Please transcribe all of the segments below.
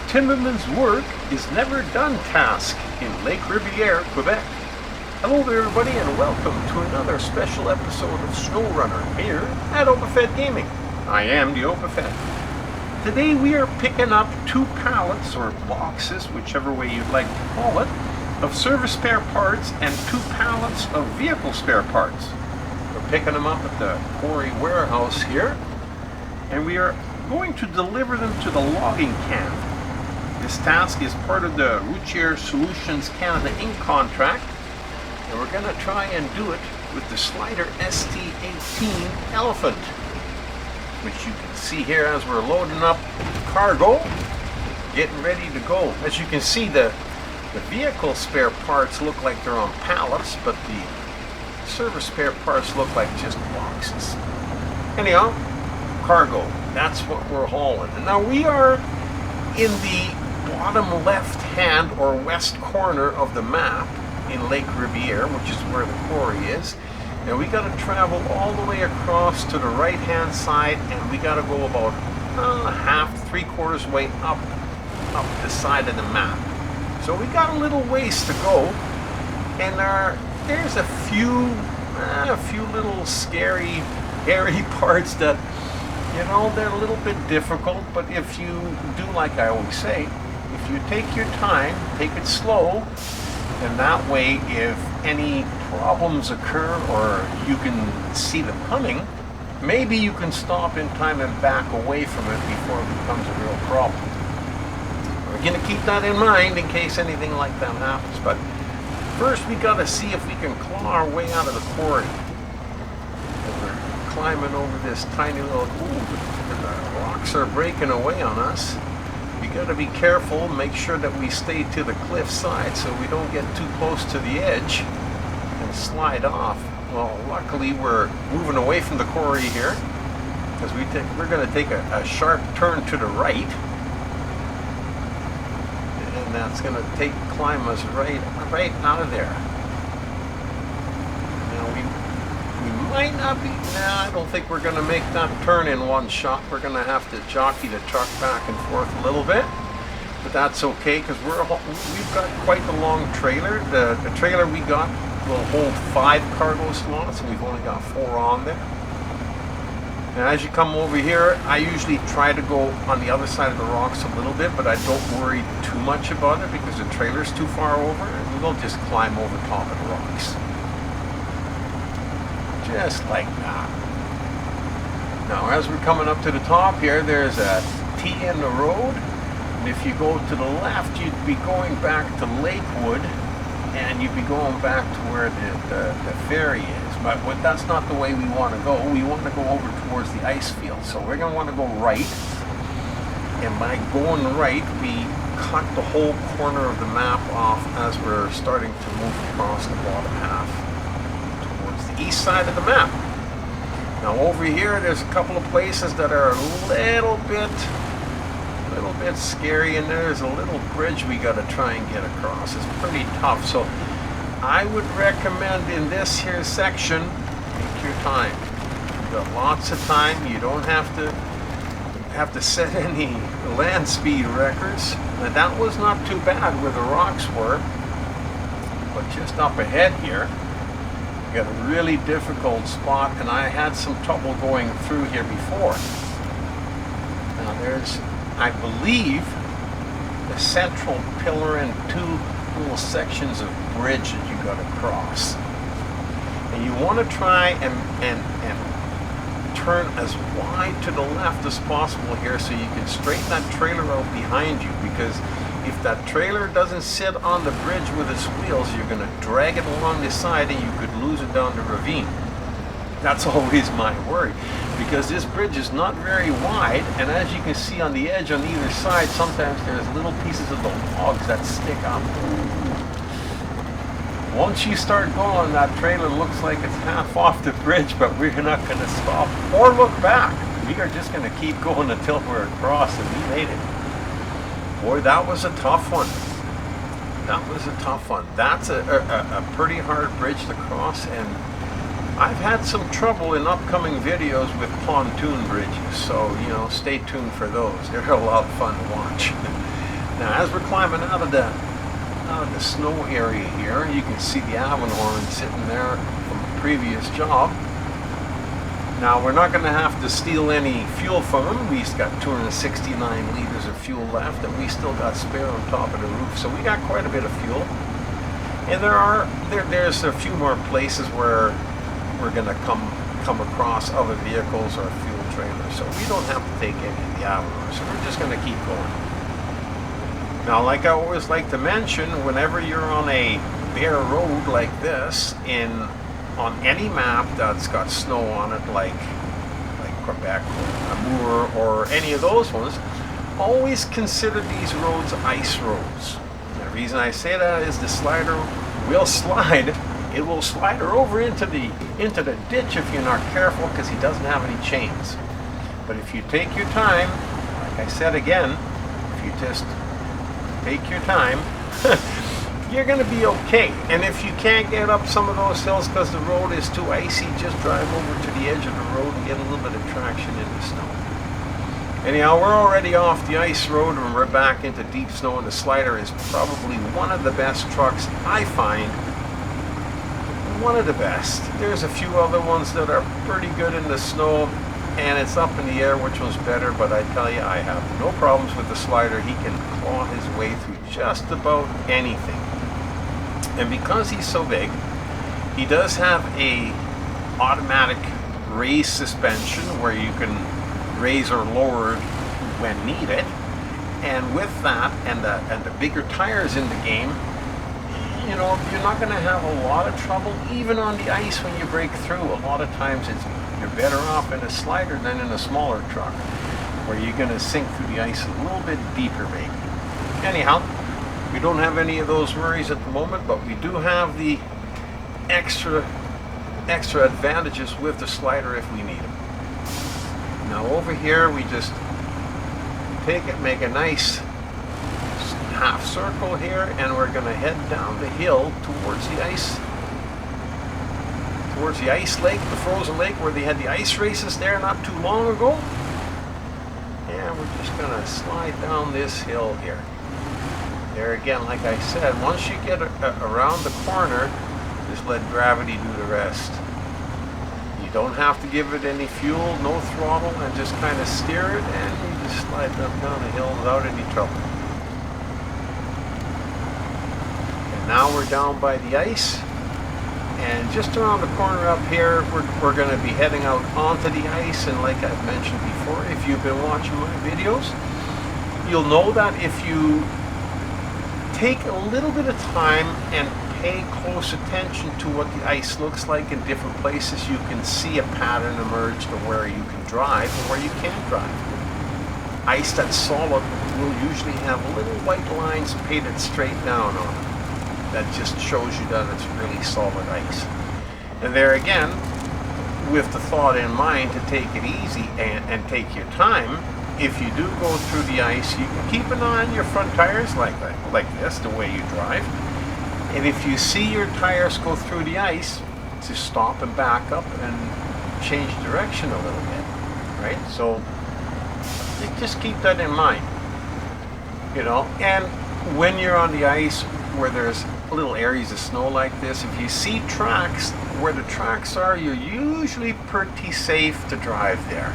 Timberman's work is never done task in Lake Ribiere, Quebec. Hello there everybody and welcome to another special episode of SnowRunner here at OpenFed Gaming. I am the OpenFed. Today we are picking up 2 pallets or boxes, whichever way you'd like to call it, of service spare parts and 2 pallets of vehicle spare parts. We're picking them up at the Quarry Warehouse here and we are going to deliver them to the logging camp. This task is part of the Routier Solutions Canada Inc contract, and we're going to try and do it with the Sleiter ST 18 Elephant, which you can see here as we're loading up cargo, getting ready to go. As you can see, the vehicle spare parts look like they're on pallets, but the service spare parts look like just boxes. Anyhow, cargo, that's what we're hauling. And now we are in the bottom left hand or west corner of the map in Lake Ribiere, which is where the quarry is. Now we got to travel all the way across to the right hand side, and we got to go about half, 3/4 way up the side of the map. So we got a little ways to go, and there's a few little scary, hairy parts that, you know, they're a little bit difficult, but if you do, like I always say, if you take your time, take it slow, and that way if any problems occur or you can see them coming, maybe you can stop in time and back away from it before it becomes a real problem. We're going to keep that in mind in case anything like that happens, but first we got to see if we can claw our way out of the quarry. We're climbing over this tiny little, the rocks are breaking away on us. We got to be careful, make sure that we stay to the cliff side so we don't get too close to the edge and slide off. Well, luckily we're moving away from the quarry here, because we're going to take a sharp turn to the right, and that's going to climb us right out of there. Now we might not be, I don't think we're going to make that turn in one shot. We're going to have to jockey the truck back and forth a little bit, but that's okay because we've got quite a long trailer. The trailer we got will hold 5 cargo slots, and we've only got 4 on there. Now as you come over here, I usually try to go on the other side of the rocks a little bit, but I don't worry too much about it because the trailer's too far over, and we'll just climb over top of the rocks. Just like that. Now as we're coming up to the top here, there's a T in the road, and if you go to the left, you'd be going back to Lakewood, and you'd be going back to where the ferry is. But that's not the way we want to go. We want to go over towards the ice field. So we're going to want to go right, and by going right, we cut the whole corner of the map off as we're starting to move across the bottom half east side of the map. Now over here there's a couple of places that are a little bit scary, and there's a little bridge we got to try and get across. It's pretty tough, so I would recommend in this here section, take your time. You've got lots of time. You don't have to set any land speed records. Now that was not too bad where the rocks were, but just up ahead here got a really difficult spot, and I had some trouble going through here before. Now there's, I believe, a central pillar and 2 little sections of bridge that you got to cross. And you want to try and turn as wide to the left as possible here so you can straighten that trailer out behind you, because if that trailer doesn't sit on the bridge with its wheels, you're going to drag it along the side and you could lose it down the ravine. That's always my worry, because this bridge is not very wide, and as you can see on the edge on either side, sometimes there's little pieces of the logs that stick up. Once you start going, that trailer looks like it's half off the bridge, but we're not going to stop or look back. We are just going to keep going until we're across, and we made it. Boy, that was a tough one. That was a tough one. That's a pretty hard bridge to cross, and I've had some trouble in upcoming videos with pontoon bridges, so, you know, stay tuned for those. They're a lot of fun to watch. Now as we're climbing out of the snow area here, you can see the Avonhorn sitting there from a previous job. Now we're not going to have to steal any fuel from them. We've got 269 liters of fuel left, and we still got spare on top of the roof, so we got quite a bit of fuel. And there's a few more places where we're going to come across other vehicles or fuel trailers, so we don't have to take any of the Avonhorn, so we're just going to keep going. Now, like I always like to mention, whenever you're on a bare road like this, on any map that's got snow on it, like Quebec or Amour or any of those ones, always consider these roads ice roads. And the reason I say that is the Sleiter will slide. It will slide her over into the ditch if you're not careful, because he doesn't have any chains. But if you take your time, like I said again, if you just take your time, you're going to be okay. And if you can't get up some of those hills because the road is too icy, just drive over to the edge of the road and get a little bit of traction in the snow. Anyhow, we're already off the ice road and we're back into deep snow, and the Sleiter is probably one of the best trucks I find. One of the best. There's a few other ones that are pretty good in the snow, and it's up in the air which one's better, but I tell you, I have no problems with the Sleiter. He can claw his way through just about anything. And because he's so big, he does have a automatic raise suspension where you can raise or lower it when needed. And with that and the bigger tires in the game, you know, you're not going to have a lot of trouble even on the ice when you break through. A lot of times you're better off in a Sleiter than in a smaller truck, where you're going to sink through the ice a little bit deeper, maybe. Anyhow, we don't have any of those worries at the moment, but we do have the extra advantages with the Sleiter if we need them. Now over here, we just take it, make a nice half circle here, and we're going to head down the hill towards the ice lake, the frozen lake, where they had the ice races there not too long ago. And we're just going to slide down this hill here. There again, like I said, once you get around the corner, just let gravity do the rest. You don't have to give it any fuel, no throttle, and just kind of steer it, and you just slide down the hill without any trouble. And now we're down by the ice, and just around the corner up here, we're going to be heading out onto the ice. And like I've mentioned before, if you've been watching my videos, you'll know that if you take a little bit of time and pay close attention to what the ice looks like in different places, you can see a pattern emerge to where you can drive and where you can't drive. Ice that's solid will usually have little white lines painted straight down on it. That just shows you that it's really solid ice. And there again, with the thought in mind to take it easy and take your time, if you do go through the ice, you can keep an eye on your front tires like this, the way you drive. And if you see your tires go through the ice, to stop and back up and change direction a little bit, right? So just keep that in mind, you know. And when you're on the ice where there's little areas of snow like this, if you see tracks, where the tracks are, you're usually pretty safe to drive there.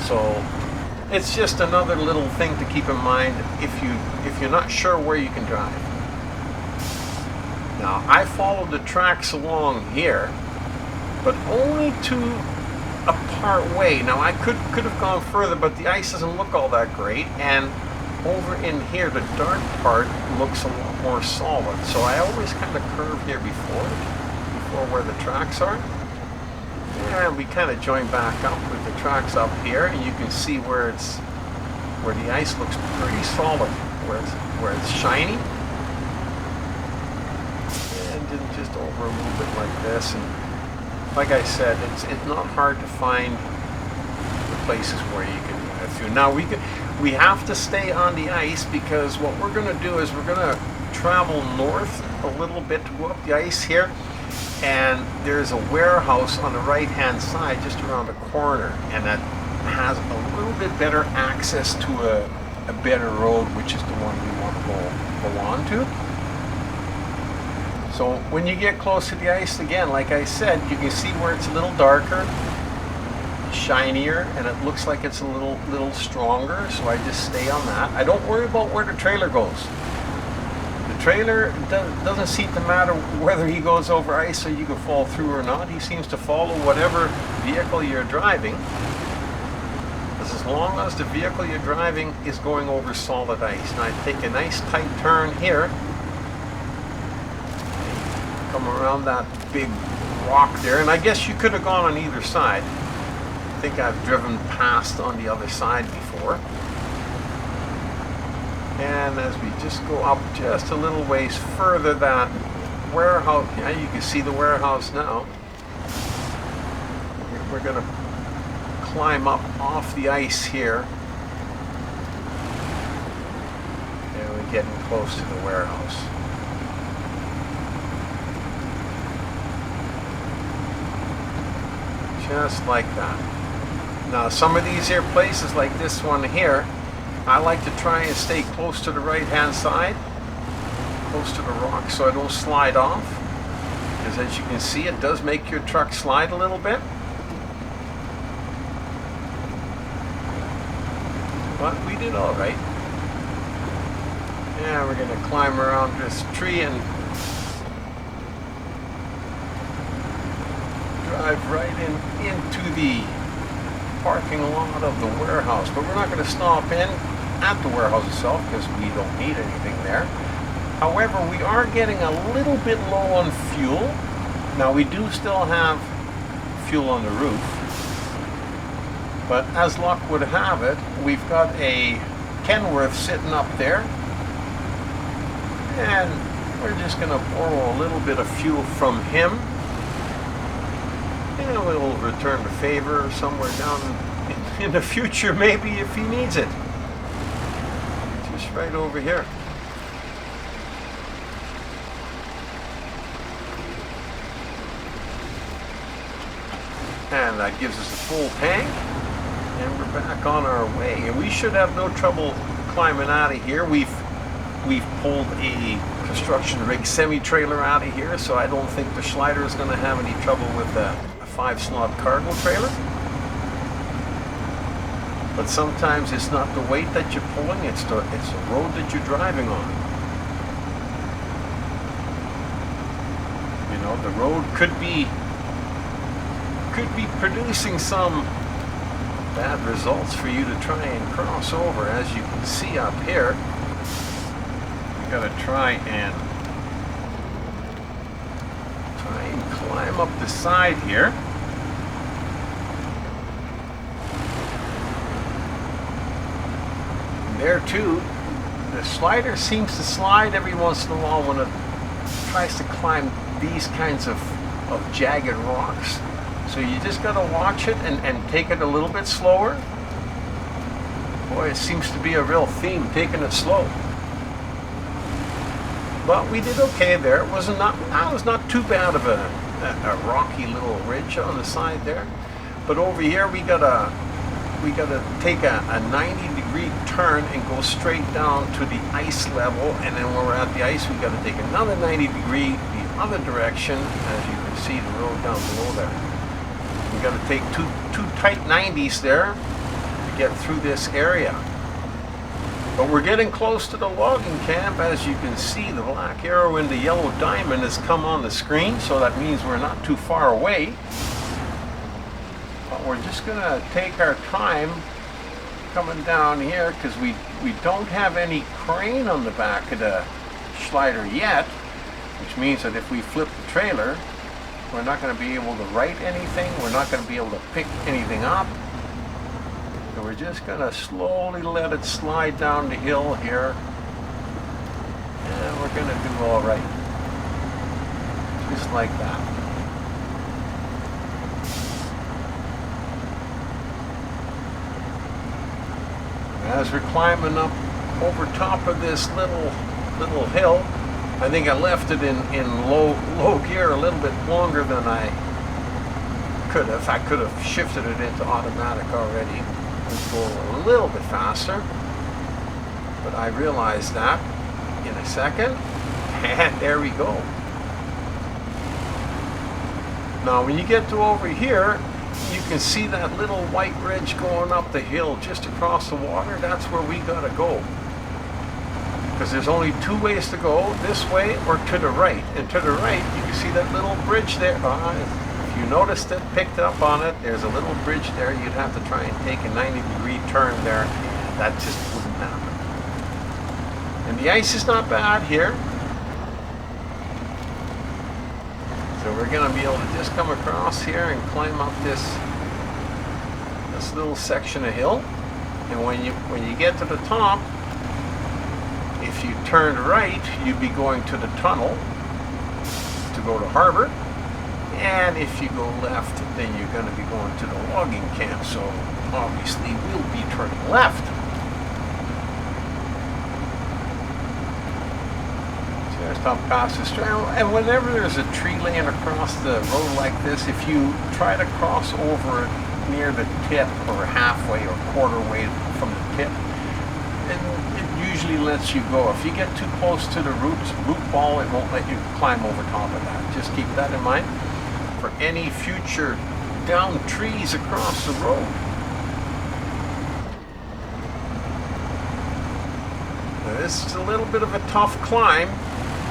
So it's just another little thing to keep in mind if you're not sure where you can drive. Now, I followed the tracks along here, but only to a part way. Now, I could have gone further, but the ice doesn't look all that great, and over in here, the dark part looks a lot more solid. So I always kind of curve here before where the tracks are. And we kind of join back up with the tracks up here, and you can see where the ice looks pretty solid, where it's shiny. And then just over a little bit like this. And like I said, it's not hard to find the places where you can drive through. Now we have to stay on the ice, because what we're going to do is we're going to travel north a little bit to go up the ice here. And there's a warehouse on the right hand side just around the corner, and that has a little bit better access to a better road, which is the one we want to go on to. So when you get close to the ice again, like I said, you can see where it's a little darker, shinier, and it looks like it's a little stronger, so I just stay on that. I don't worry about where the trailer goes. The trailer doesn't seem to matter whether he goes over ice so you can fall through or not. He seems to follow whatever vehicle you're driving, as long as the vehicle you're driving is going over solid ice. Now I take a nice tight turn here, come around that big rock there, and I guess you could have gone on either side. I think I've driven past on the other side before. And as we just go up just a little ways further, that warehouse, yeah, you can see the warehouse now. We're going to climb up off the ice here. And we're getting close to the warehouse. Just like that. Now some of these here places, like this one here, I like to try and stay close to the right hand side, close to the rock, so I don't slide off, because as you can see, it does make your truck slide a little bit. But we did all right. Yeah, we're going to climb around this tree and drive right into the parking lot of the warehouse. But we're not going to stop in at the warehouse itself because we don't need anything there. However, we are getting a little bit low on fuel. Now we do still have fuel on the roof. But as luck would have it, we've got a Kenworth sitting up there, and we're just going to borrow a little bit of fuel from him, and we'll return the favor somewhere down in the future, maybe, if he needs it. Just right over here. And that gives us a full tank. And we're back on our way, and we should have no trouble climbing out of here. We've pulled a construction rig semi-trailer out of here, so I don't think the Sleiter is going to have any trouble with a 5-slot cargo trailer. But sometimes it's not the weight that you're pulling; it's the road that you're driving on. You know, the road could be producing some bad results for you to try and cross over. As you can see up here, you got to try and climb up the side here. And there too, the Sleiter seems to slide every once in a while when it tries to climb these kinds of jagged rocks. So you just got to watch it and take it a little bit slower. Boy, it seems to be a real theme, taking it slow. But we did okay there. It was not too bad of a rocky little ridge on the side there. But over here we gotta take a 90-degree turn and go straight down to the ice level. And then when we're at the ice, we gotta take another 90-degree the other direction, as you can see the road down below there. We got to take two tight 90s there to get through this area. But we're getting close to the logging camp. As you can see, the black arrow and the yellow diamond has come on the screen, so that means we're not too far away. But we're just going to take our time coming down here, because we don't have any crane on the back of the Sleiter yet, which means that if we flip the trailer, we're not going to be able to write anything. We're not going to be able to pick anything up. So we're just going to slowly let it slide down the hill here. And we're going to do all right. Just like that. As we're climbing up over top of this little hill, I think I left it in low gear a little bit longer than I could have. I could have shifted it into automatic already. Let's go a little bit faster. but I realized that in a second, and there we go. Now when you get to over here, you can see that little white ridge going up the hill just across the water. That's where we gotta go. Because there's only two ways to go, this way or to the right. And to the right, you can see that little bridge there. If you noticed it, picked up on it, there's a little bridge there. You'd have to try and take a 90-degree turn there. And that just wouldn't happen. And the ice is not bad here. So we're going to be able to just come across here and climb up this little section of hill. And when you get to the top, if you turned right, you'd be going to the tunnel to go to harbor. And if you go left, then you're going to be going to the logging camp. So obviously we'll be turning left. Just up past this trail, and whenever there's a tree laying across the road like this, if you try to cross over it near the tip or halfway or quarter way from the tip, then it usually lets you go. If you get too close to the root ball, it won't let you climb over top of that. Just keep that in mind for any future down trees across the road. Now, this is a little bit of a tough climb.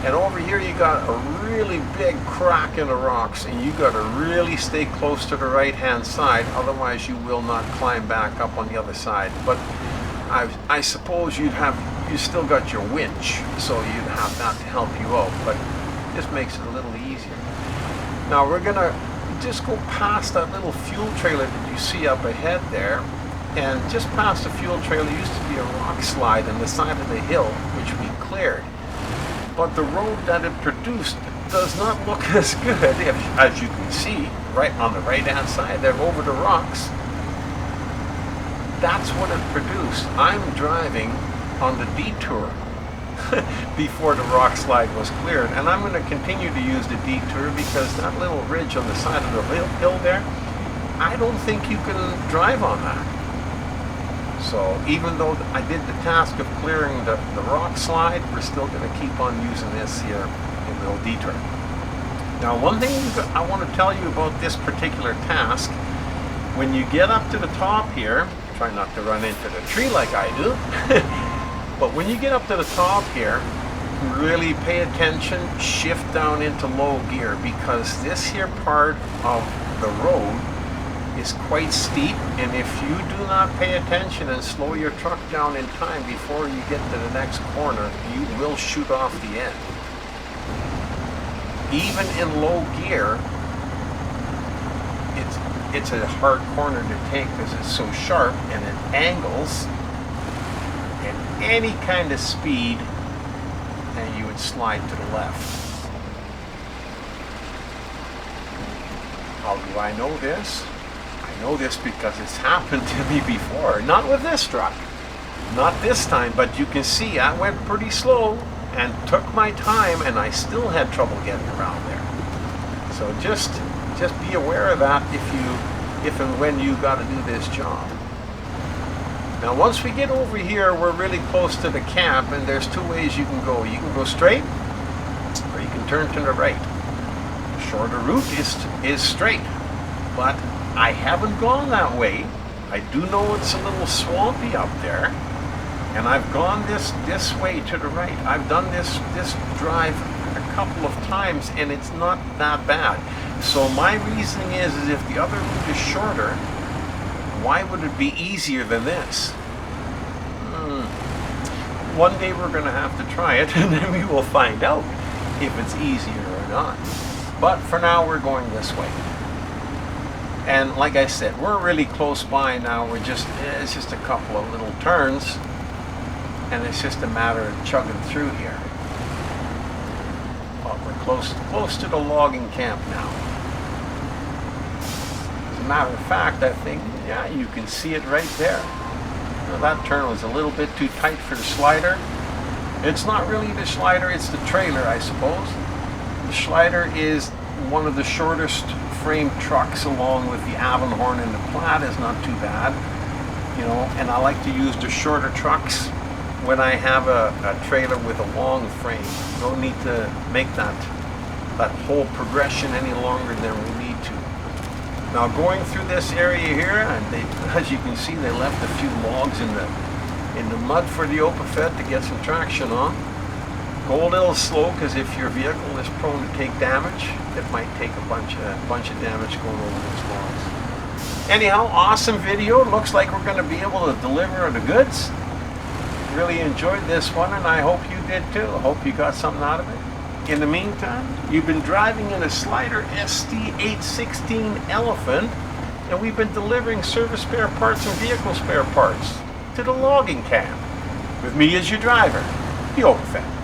And over here you got a really big crack in the rocks, and you got to really stay close to the right hand side, otherwise you will not climb back up on the other side. But I suppose you still got your winch, so you'd have that to help you out, but it just makes it a little easier. Now we're gonna just go past that little fuel trailer that you see up ahead there, and just past the fuel trailer used to be a rock slide on the side of the hill, which we cleared. But the road that it produced does not look as good, as you can see, right on the right-hand side there over the rocks. That's what it produced. I'm driving on the detour before the rock slide was cleared, and I'm going to continue to use the detour because that little ridge on the side of the hill there, I don't think you can drive on that. So even though I did the task of clearing the rock slide, we're still going to keep on using this here in the little detour. Now one thing I want to tell you about this particular task, when you get up to the top here, try not to run into the tree like I do, but when you get up to the top here, really pay attention, shift down into low gear, because this here part of the road is quite steep, and if you do not pay attention and slow your truck down in time before you get to the next corner, you will shoot off the end. Even in low gear, it's a hard corner to take because it's so sharp and it angles at any kind of speed, and you would slide to the left. How do I know this? I know this because it's happened to me before. Not with this truck. Not this time, but you can see I went pretty slow and took my time, and I still had trouble getting around there. So just be aware of that if and when you got to do this job. Now once we get over here, we're really close to the camp, and there's two ways you can go. You can go straight, or you can turn to the right. The shorter route is straight, but I haven't gone that way. I do know it's a little swampy up there, and I've gone this way to the right. I've done this drive a couple of times, and it's not that bad. So my reasoning is if the other route is shorter, why would it be easier than this? One day we're going to have to try it, and then we will find out if it's easier or not. But for now, we're going this way. And like I said, we're really close by now. It's just a couple of little turns, and it's just a matter of chugging through here. But we're close to the logging camp now. As a matter of fact, I think, yeah, you can see it right there. Now, that turn was a little bit too tight for the Sleiter. It's not really the Sleiter, it's the trailer, I suppose. The Sleiter is one of the shortest frame trucks, along with the Avonhorn, and the Plaid is not too bad, you know, and I like to use the shorter trucks when I have a trailer with a long frame. No need to make that whole progression any longer than we need to. Now going through this area here, and as you can see, they left a few logs in the mud for the Opafed to get some traction on. Go a little slow, because if your vehicle is prone to take damage, it might take a bunch of damage going over those logs. Anyhow, awesome video. Looks like we're going to be able to deliver the goods. Really enjoyed this one, and I hope you did too. I hope you got something out of it. In the meantime, you've been driving in a Sleiter ST 816 Elephant, and we've been delivering service spare parts and vehicle spare parts to the logging camp. With me as your driver, the Opafed.